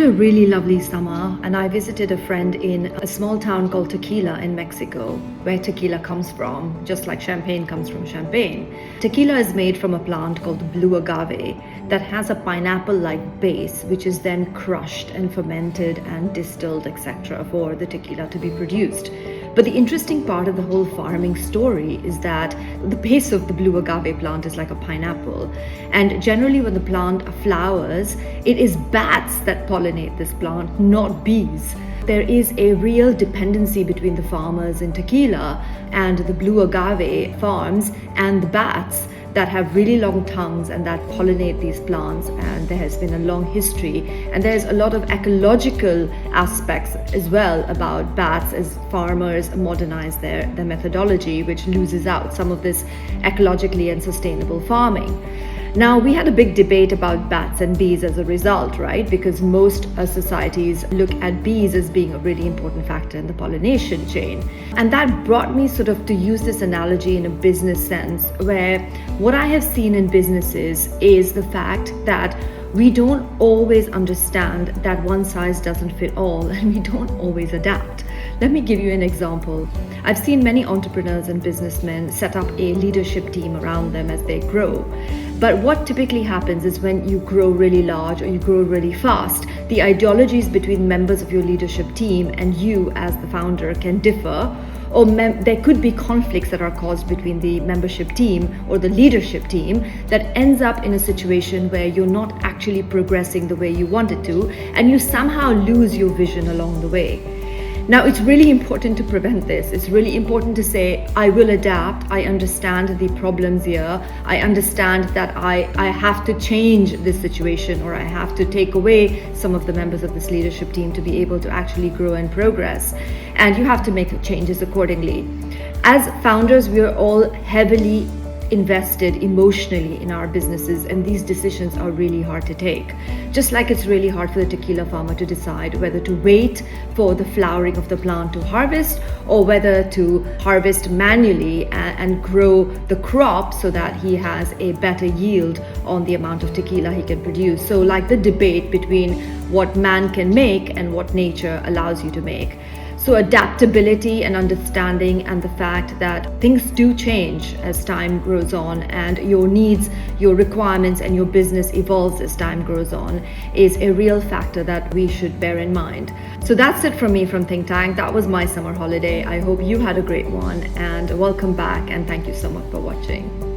had a really lovely summer and I visited a friend in a small town called Tequila in Mexico, where tequila comes from, just like champagne comes from champagne. Tequila is made from a plant called the blue agave that has a pineapple-like base, which is then crushed and fermented and distilled, etc., for the tequila to be produced. But the interesting part of the whole farming story is that the base of the blue agave plant is like a pineapple. And generally when the plant flowers, it is bats that pollinate this plant, not bees. There is a real dependency between the farmers in Tequila and the blue agave farms and the bats that have really long tongues and that pollinate these plants, and there has been a long history, and there's a lot of ecological aspects as well about bats as farmers modernize their methodology, which loses out some of this ecologically and sustainable farming. Now, we had a big debate about bats and bees as a result, right? Because most societies look at bees as being a really important factor in the pollination chain. And that brought me sort of to use this analogy in a business sense, where what I have seen in businesses is the fact that we don't always understand that one size doesn't fit all, and we don't always adapt. Let me give you an example. I've seen many entrepreneurs and businessmen set up a leadership team around them as they grow. But what typically happens is when you grow really large or you grow really fast, the ideologies between members of your leadership team and you as the founder can differ, or there could be conflicts that are caused between the membership team or the leadership team that ends up in a situation where you're not actually progressing the way you wanted to, and you somehow lose your vision along the way. Now, it's really important to prevent this. It's really important to say, I will adapt. I understand the problems here. I understand that I have to change this situation, or I have to take away some of the members of this leadership team to be able to actually grow and progress. And you have to make changes accordingly. As founders, we are all heavily invested emotionally in our businesses, and these decisions are really hard to take. Just like it's really hard for the tequila farmer to decide whether to wait for the flowering of the plant to harvest, or whether to harvest manually and grow the crop so that he has a better yield on the amount of tequila he can produce. So like the debate between what man can make and what nature allows you to make. So adaptability and understanding, and the fact that things do change as time grows on, and your needs, your requirements, and your business evolves as time grows on, is a real factor that we should bear in mind. So that's it from me from Think Tank. That was my summer holiday. I hope you had a great one, and welcome back, and thank you so much for watching.